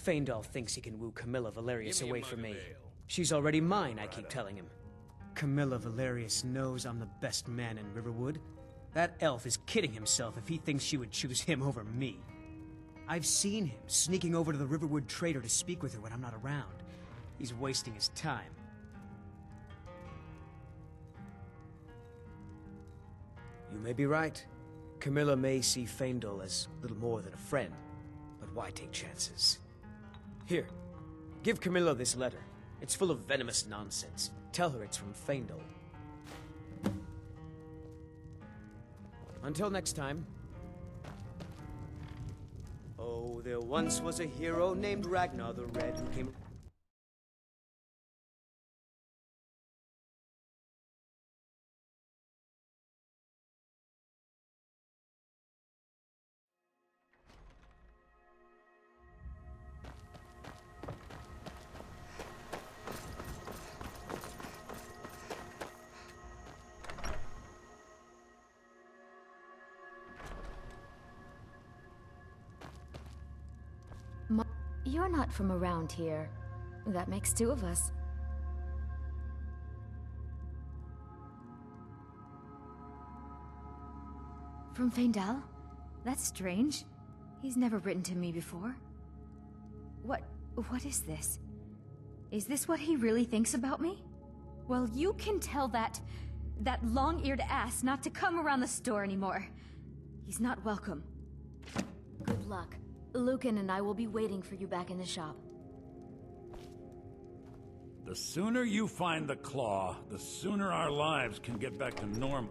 Faendal thinks he can woo Camilla Valerius Give me a away mug from of me. ale. She's already mine, I keep telling him. Camilla Valerius knows I'm the best man in Riverwood. That elf is kidding himself if he thinks she would choose him over me. I've seen him sneaking over to the Riverwood trader to speak with her when I'm not around. He's wasting his time. You may be right. Camilla may see Faendal as little more than a friend, but why take chances? Here, give Camilla this letter. It's full of venomous nonsense. Tell her it's from Faendal. Until next time. Oh, there once was a hero named Ragnar the Red who came... You're not from around here. That makes two of us. From Faendal? That's strange. He's never written to me before. What is this? Is this what he really thinks about me? Well, you can tell that long-eared ass not to come around the store anymore. He's not welcome. Good luck. Lucan and I will be waiting for you back in the shop. The sooner you find the claw, the sooner our lives can get back to normal.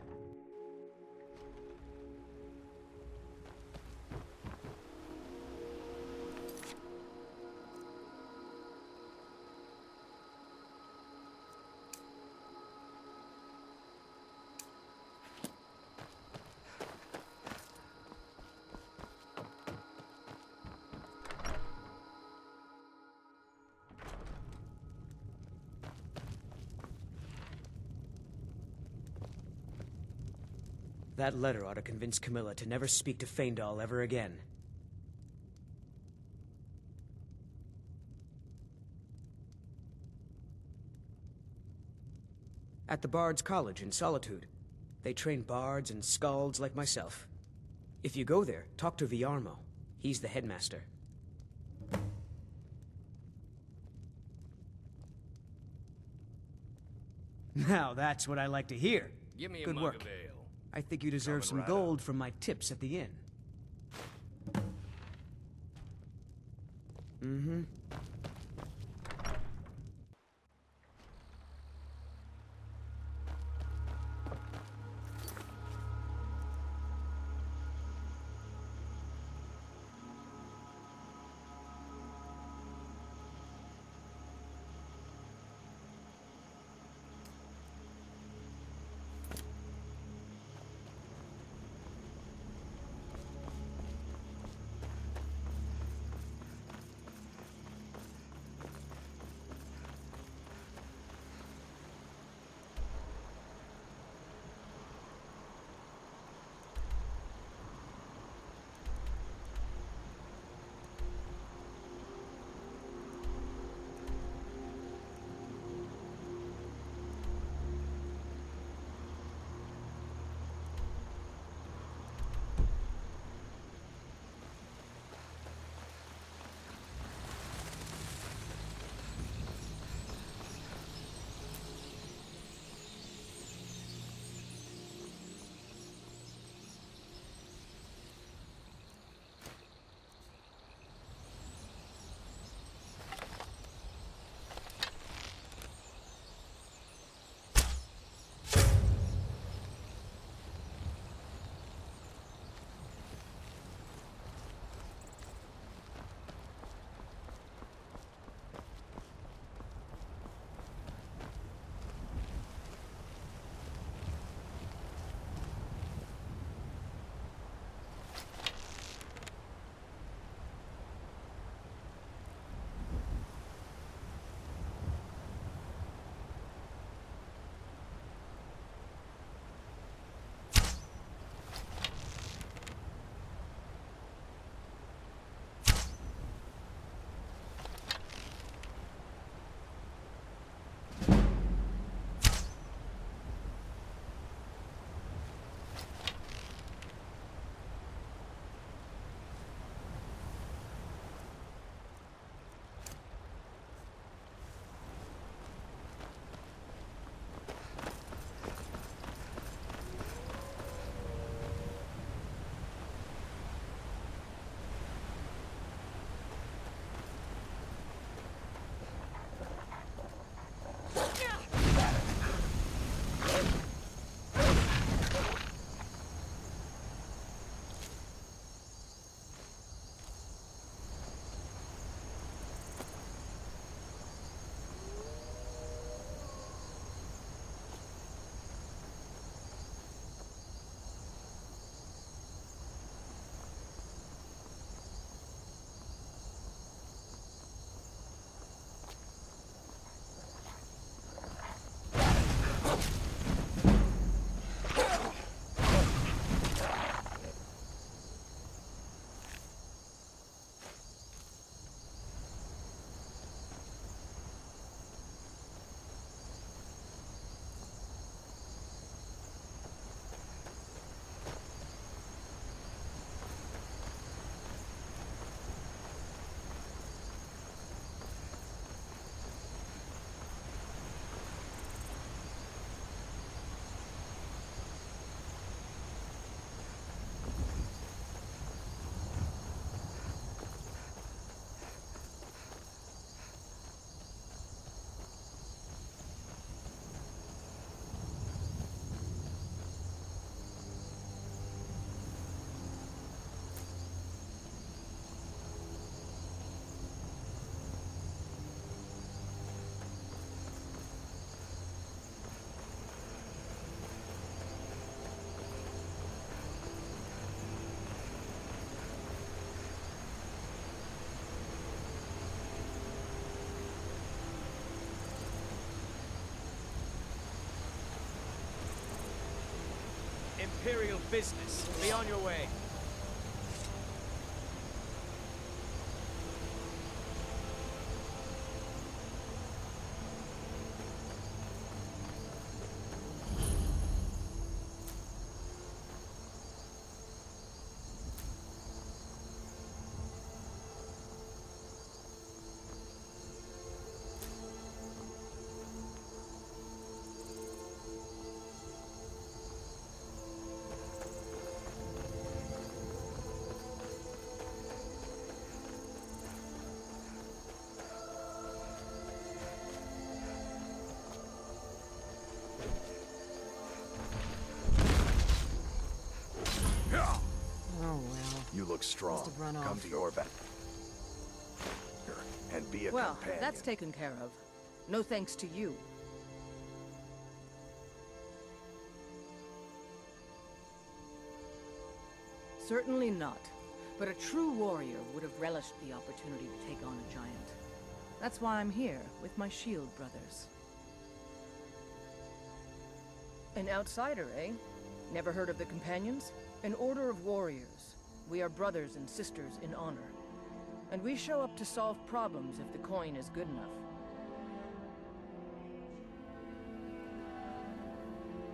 That letter ought to convince Camilla to never speak to Faendal ever again. At the Bard's College in Solitude. They train bards and skalds like myself. If you go there, talk to Viarmo. He's the headmaster. Now that's what I like to hear. Give me a Good mug work. of ale. I think you deserve Coming some right gold from my tips at the inn. Mm-hmm. Imperial business. Be on your way. Oh, well. You look strong. Must have run Come off. to your back. And be a Well, companion. that's taken care of. No thanks to you. Certainly not. But a true warrior would have relished the opportunity to take on a giant. That's why I'm here, with my shield brothers. An outsider, eh? Never heard of the Companions? An order of warriors. We are brothers and sisters in honor. And we show up to solve problems if the coin is good enough.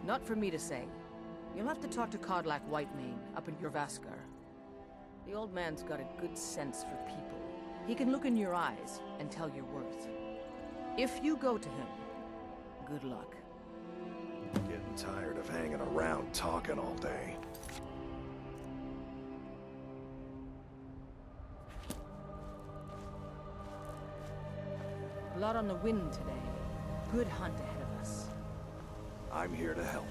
Not for me to say. You'll have to talk to Kodlak Whitemane up in Jorvaskar. The old man's got a good sense for people. He can look in your eyes and tell your worth. If you go to him, good luck. Getting tired of hanging around talking all day. A lot on the wind today. Good hunt ahead of us. I'm here to help.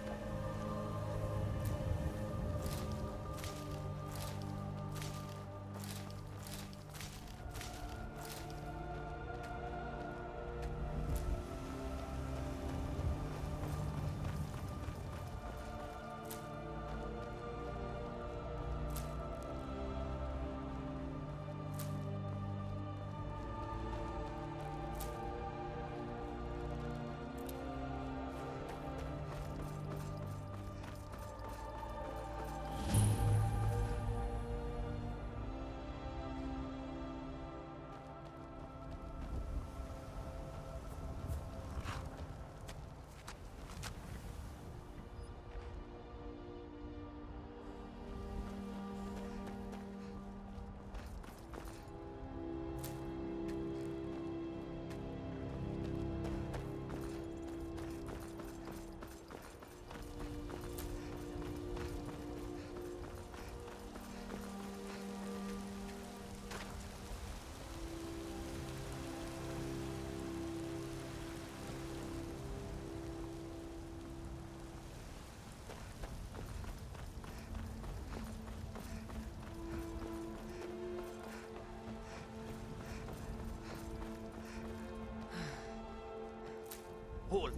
Halt.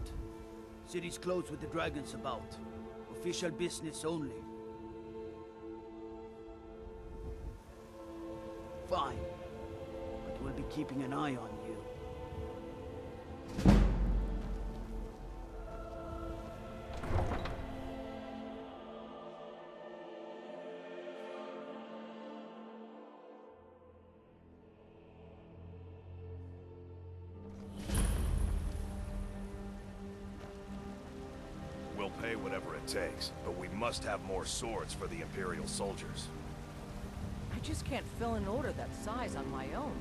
City's closed with the dragons about. Official business only. Fine. But we'll be keeping an eye on you. We'll pay whatever it takes, but we must have more swords for the Imperial soldiers. I just can't fill an order that size on my own.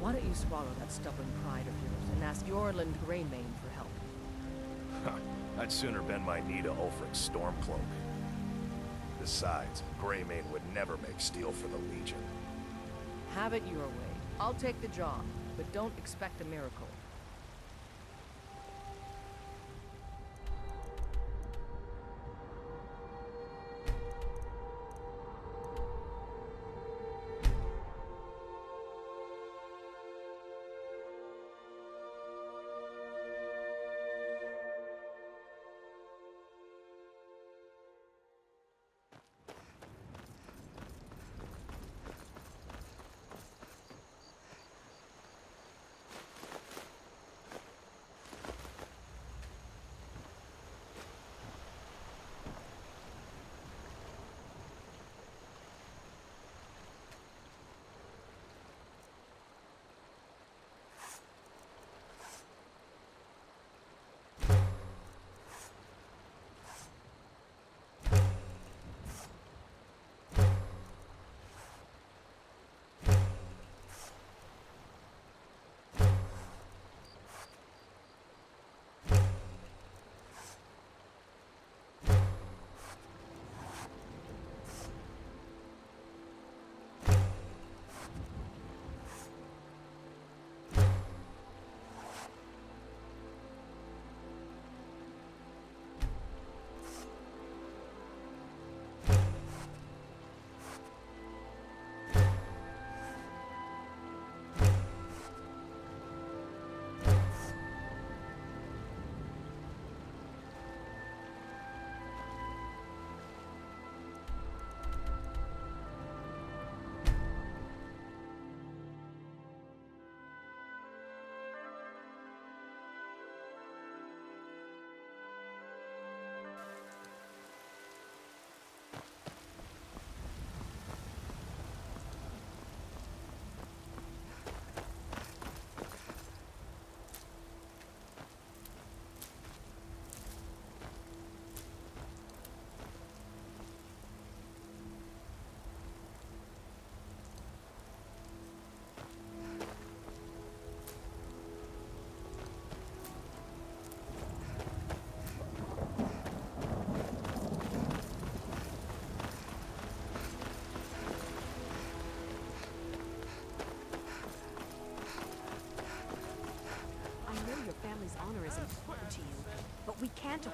Why don't you swallow that stubborn pride of yours and ask Yorland Greymane for help? I'd sooner bend my knee to Ulfric's Stormcloak. Besides, Greymane would never make steel for the Legion. Have it your way. I'll take the job, but don't expect a miracle.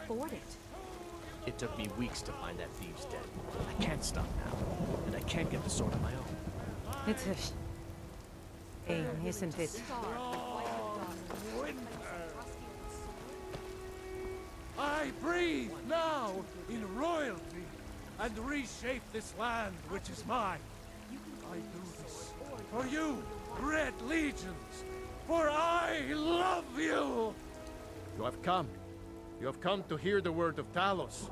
afford it. It took me weeks to find that thieves' den. I can't stop now, and I can't get the sword on my own. It's a shame, isn't it? I breathe now in royalty and reshape this land which is mine. I do this for you, Red Legions, for I love you! You have come. You have come to hear the word of Talos.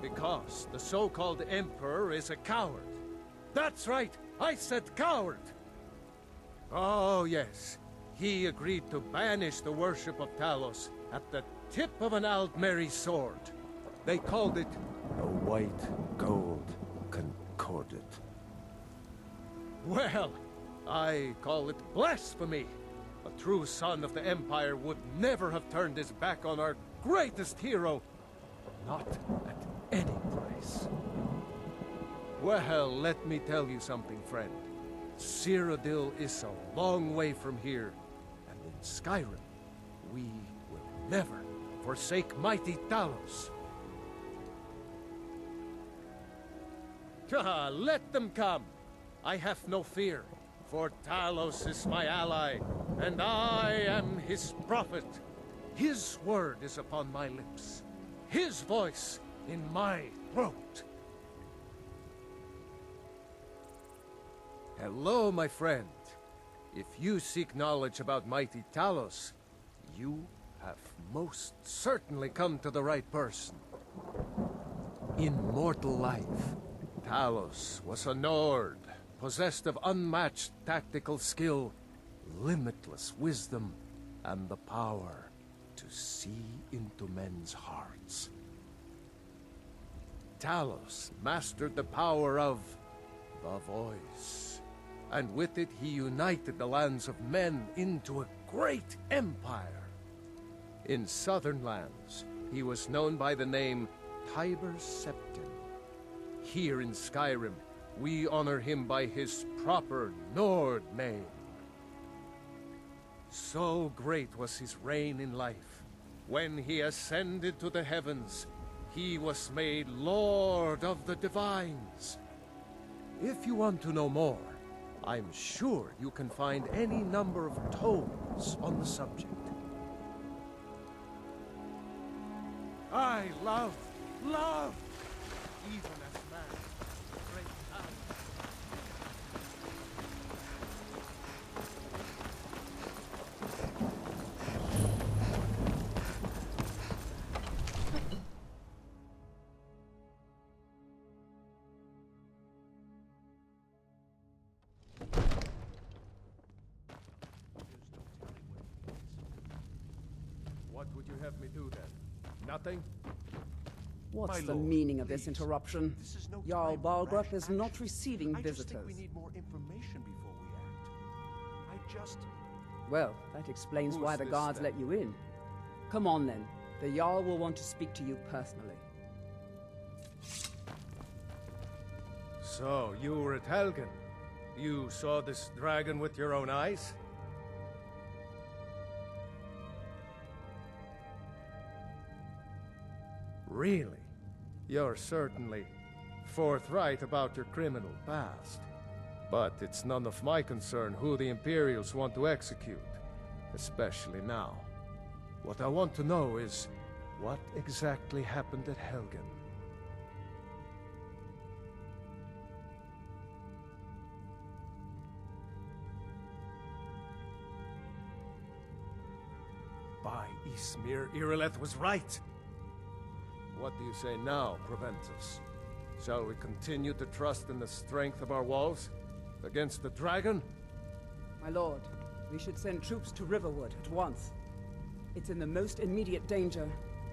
Because the so-called Emperor is a coward. That's right, I said coward! Oh yes, he agreed to banish the worship of Talos at the tip of an Aldmeri sword. They called it A white gold concordat. Well, I call it blasphemy. A true son of the Empire would never have turned his back on our greatest hero. Not at any price. Well, let me tell you something, friend. Cyrodiil is a long way from here. And in Skyrim, we will never forsake mighty Talos. Let them come. I have no fear, for Talos is my ally, and I am his prophet. His word is upon my lips, his voice in my throat. Hello, my friend. If you seek knowledge about mighty Talos, you have most certainly come to the right person. In mortal life, Talos was a Nord, possessed of unmatched tactical skill, limitless wisdom, and the power to see into men's hearts. Talos mastered the power of the voice, and with it he united the lands of men into a great empire. In southern lands, he was known by the name Tiber Septim. Here in Skyrim, we honor him by his proper Nord name. So great was his reign in life. When he ascended to the heavens, he was made Lord of the Divines. If you want to know more, I'm sure you can find any number of tomes on the subject. I love, even as man, great talent. What would you have me do then? Nothing? What's My the lord, meaning of this please. interruption? This is no Jarl time for Balgruuf rash is not action. receiving I visitors. just think we need more information before we act. I just... Well, that explains Who's why the this, guards then? let you in. Come on then. The Jarl will want to speak to you personally. So, you were at Helgen. You saw this dragon with your own eyes? Really? You're certainly forthright about your criminal past. But it's none of my concern who the Imperials want to execute, especially now. What I want to know is, what exactly happened at Helgen? By Ysmir, Irileth was right! What do you say now, Proventus? Shall we continue to trust in the strength of our walls? Against the dragon? My lord, we should send troops to Riverwood at once. It's in the most immediate danger.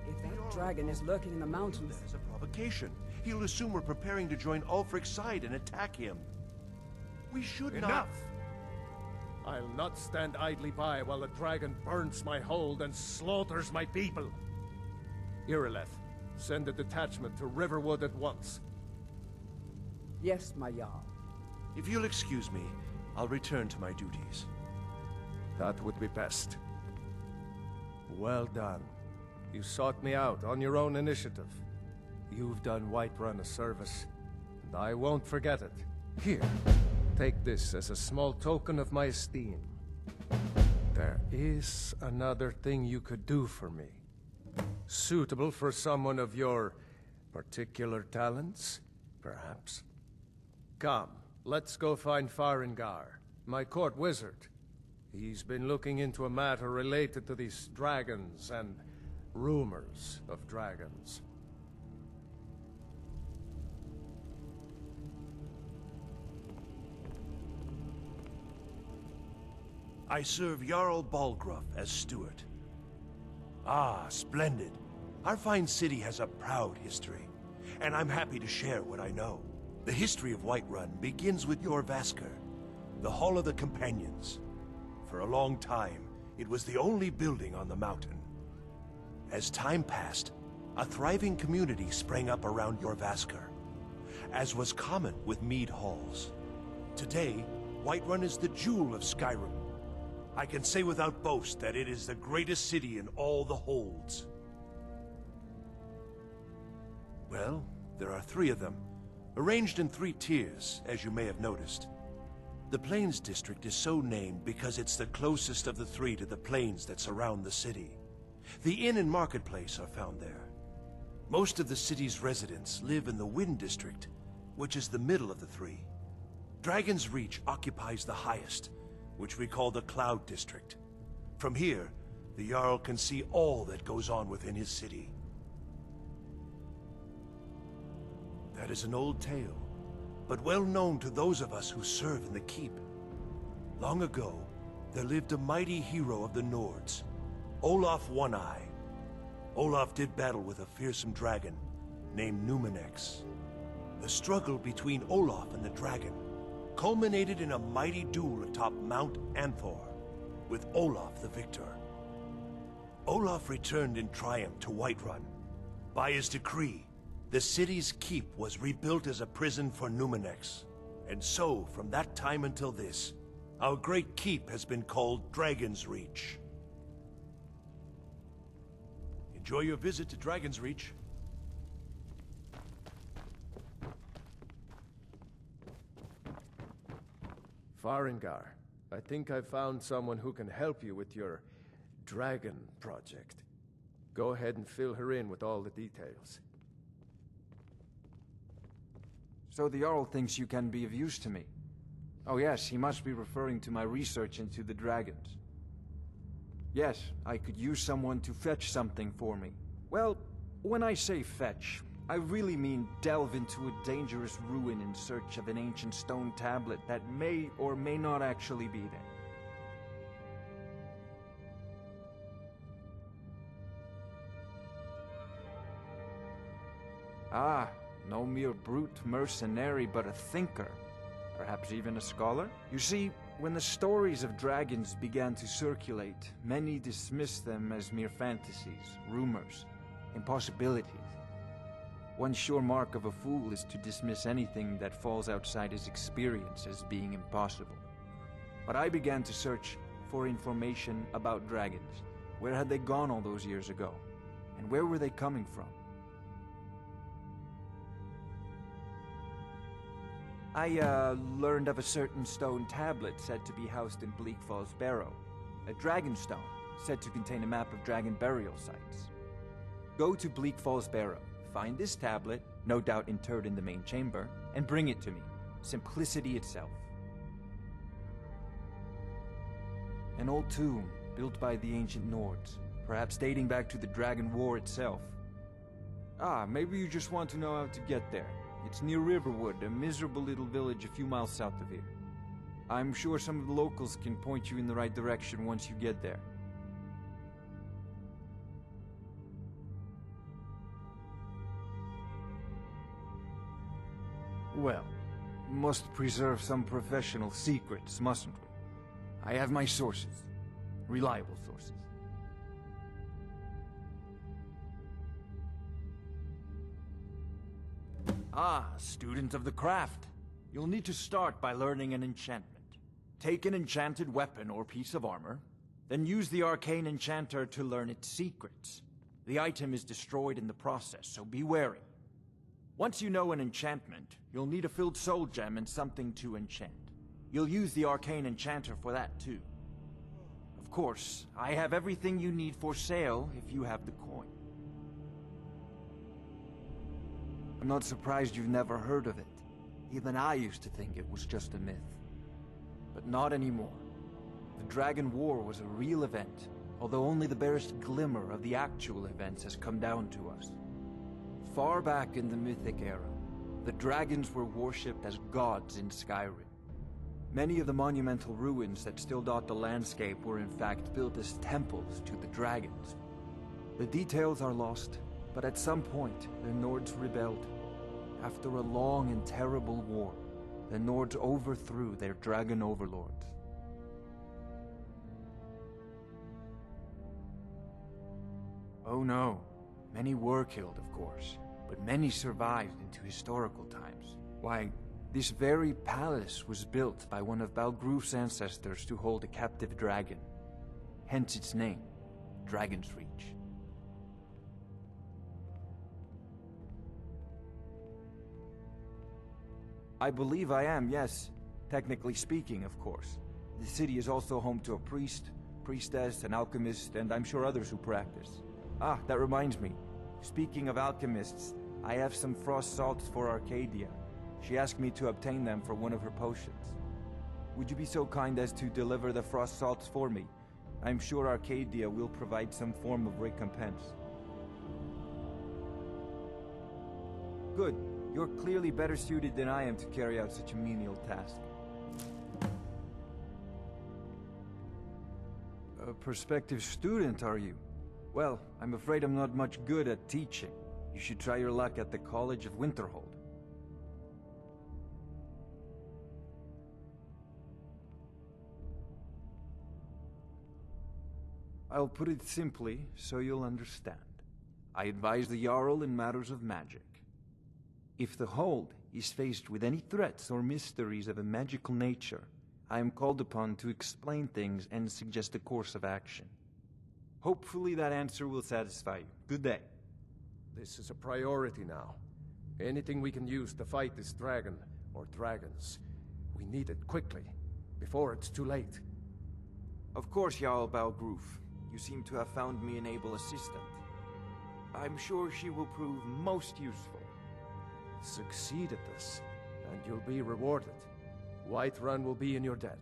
If that dragon is lurking in the mountains... That is a provocation. He'll assume we're preparing to join Ulfric's side and attack him. We should not... Enough! I'll not stand idly by while the dragon burns my hold and slaughters my people. Irileth, send a detachment to Riverwood at once. Yes, my Jarl. If you'll excuse me, I'll return to my duties. That would be best. Well done. You sought me out on your own initiative. You've done Whiterun a service, and I won't forget it. Here, take this as a small token of my esteem. There is another thing you could do for me. Suitable for someone of your particular talents, perhaps. Come, let's go find Farengar, my court wizard. He's been looking into a matter related to these dragons and rumors of dragons. I serve Jarl Balgruuf as steward. Ah, splendid. Our fine city has a proud history, and I'm happy to share what I know. The history of Whiterun begins with Jorrvaskr, the Hall of the Companions. For a long time, it was the only building on the mountain. As time passed, a thriving community sprang up around Jorrvaskr, as was common with mead halls. Today, Whiterun is the jewel of Skyrim. I can say without boast that it is the greatest city in all the holds. Well, there are 3 of them, arranged in 3 tiers, as you may have noticed. The Plains District is so named because it's the closest of the 3 to the plains that surround the city. The inn and marketplace are found there. Most of the city's residents live in the Wind District, which is the middle of the 3. Dragon's Reach occupies the highest, which we call the Cloud District. From here, the Jarl can see all that goes on within his city. That is an old tale, but well known to those of us who serve in the keep. Long ago, there lived a mighty hero of the Nords, Olaf One-Eye. Olaf did battle with a fearsome dragon named Numenex. The struggle between Olaf and the dragon culminated in a mighty duel atop Mount Anthor, with Olaf the victor. Olaf returned in triumph to Whiterun. By his decree, the city's keep was rebuilt as a prison for Numenex. And so, from that time until this, our great keep has been called Dragon's Reach. Enjoy your visit to Dragon's Reach. Farengar, I think I've found someone who can help you with your dragon project. Go ahead and fill her in with all the details. So the Jarl thinks you can be of use to me. Oh yes, he must be referring to my research into the dragons. Yes, I could use someone to fetch something for me. Well, when I say fetch, I really mean delve into a dangerous ruin in search of an ancient stone tablet that may or may not actually be there. Ah, no mere brute mercenary, but a thinker. Perhaps even a scholar? You see, when the stories of dragons began to circulate, many dismissed them as mere fantasies, rumors, impossibilities. One sure mark of a fool is to dismiss anything that falls outside his experience as being impossible. But I began to search for information about dragons. Where had they gone all those years ago? And where were they coming from? I learned of a certain stone tablet said to be housed in Bleak Falls Barrow. A dragon stone, said to contain a map of dragon burial sites. Go to Bleak Falls Barrow, find this tablet, no doubt interred in the main chamber, and bring it to me. Simplicity itself. An old tomb, built by the ancient Nords, perhaps dating back to the Dragon War itself. Ah, maybe you just want to know how to get there. It's near Riverwood, a miserable little village a few miles south of here. I'm sure some of the locals can point you in the right direction once you get there. Well, must preserve some professional secrets, mustn't we? I have my sources. Reliable sources. Ah, student of the craft. You'll need to start by learning an enchantment. Take an enchanted weapon or piece of armor, Then use the arcane enchanter to learn its secrets. The item is destroyed in the process, so be wary. Once you know an enchantment, you'll need a filled soul gem and something to enchant. You'll use the arcane enchanter for that too. Of course, I have everything you need for sale if you have the coin. I'm not surprised you've never heard of it. Even I used to think it was just a myth. But not anymore. The Dragon War was a real event, although only the barest glimmer of the actual events has come down to us. Far back in the Mythic era, the dragons were worshipped as gods in Skyrim. Many of the monumental ruins that still dot the landscape were in fact built as temples to the dragons. The details are lost, but at some point, the Nords rebelled. After a long and terrible war, the Nords overthrew their dragon overlords. Oh no, many were killed, of course, but many survived into historical times. Why, this very palace was built by one of Balgruf's ancestors to hold a captive dragon. Hence its name, Dragon's Reach. I believe I am, yes. Technically speaking, of course. The city is also home to a priest, priestess, an alchemist, and I'm sure others who practice. Ah, that reminds me. Speaking of alchemists, I have some frost salts for Arcadia. She asked me to obtain them for one of her potions. Would you be so kind as to deliver the frost salts for me? I'm sure Arcadia will provide some form of recompense. Good. You're clearly better suited than I am to carry out such a menial task. A prospective student, are you? Well, I'm afraid I'm not much good at teaching. You should try your luck at the College of Winterhold. I'll put it simply, so you'll understand. I advise the Jarl in matters of magic. If the Hold is faced with any threats or mysteries of a magical nature, I am called upon to explain things and suggest a course of action. Hopefully that answer will satisfy you. Good day. This is a priority now. Anything we can use to fight this dragon, or dragons, we need it quickly, before it's too late. Of course, Jarl Balgruf. You seem to have found me an able assistant. I'm sure she will prove most useful. Succeed at this, and you'll be rewarded. Whiterun will be in your debt.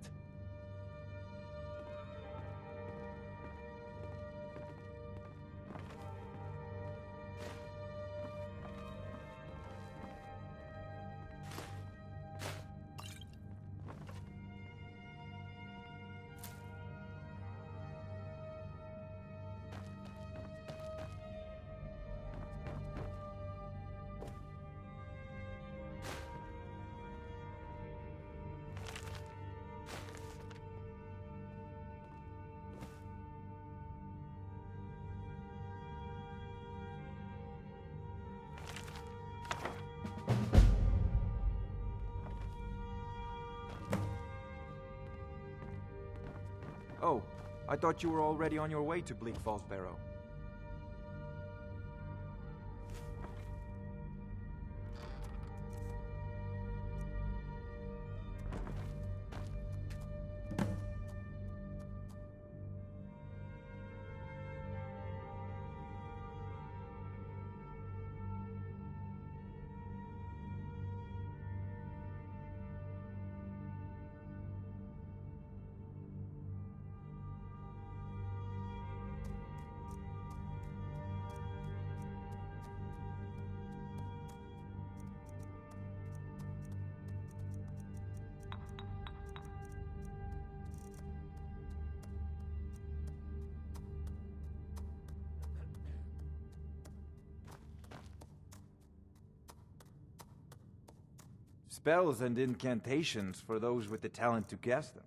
Oh, I thought you were already on your way to Bleak Falls Barrow. Spells and incantations for those with the talent to cast them.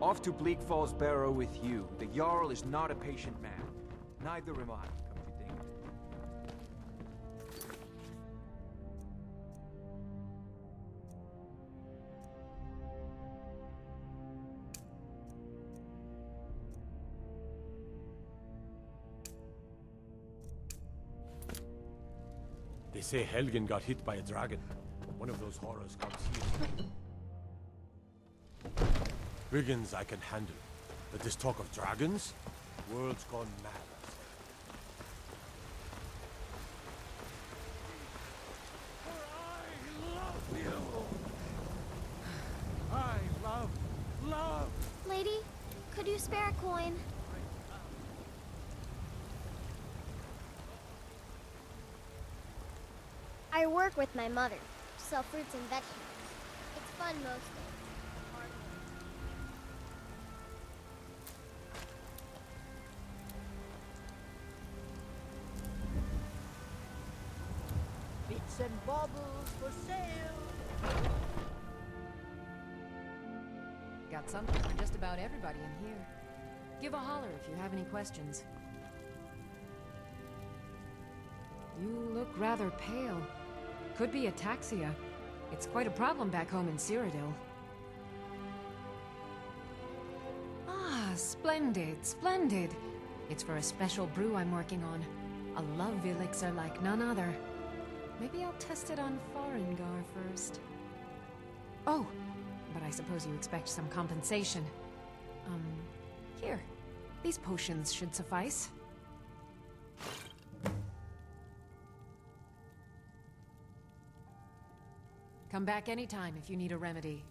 Off to Bleak Falls Barrow with you. The Jarl is not a patient man. Neither am I, come to think of it. They say Helgen got hit by a dragon. One of those horrors comes here. Brigands I can handle. But this talk of dragons? World's gone mad. I love. Lady, could you spare a coin? I work with my mother, sell fruits and vegetables. It's fun most days. Hard work. Bits and baubles for sale. Got something for just about everybody in here. Give a holler if you have any questions. You look rather pale. Could be ataxia. It's quite a problem back home in Cyrodiil. Ah, splendid, splendid. It's for a special brew I'm working on. A love elixir like none other. Maybe I'll test it on Farengar first. Oh, but I suppose you expect some compensation. Here. These potions should suffice. Come back anytime if you need a remedy.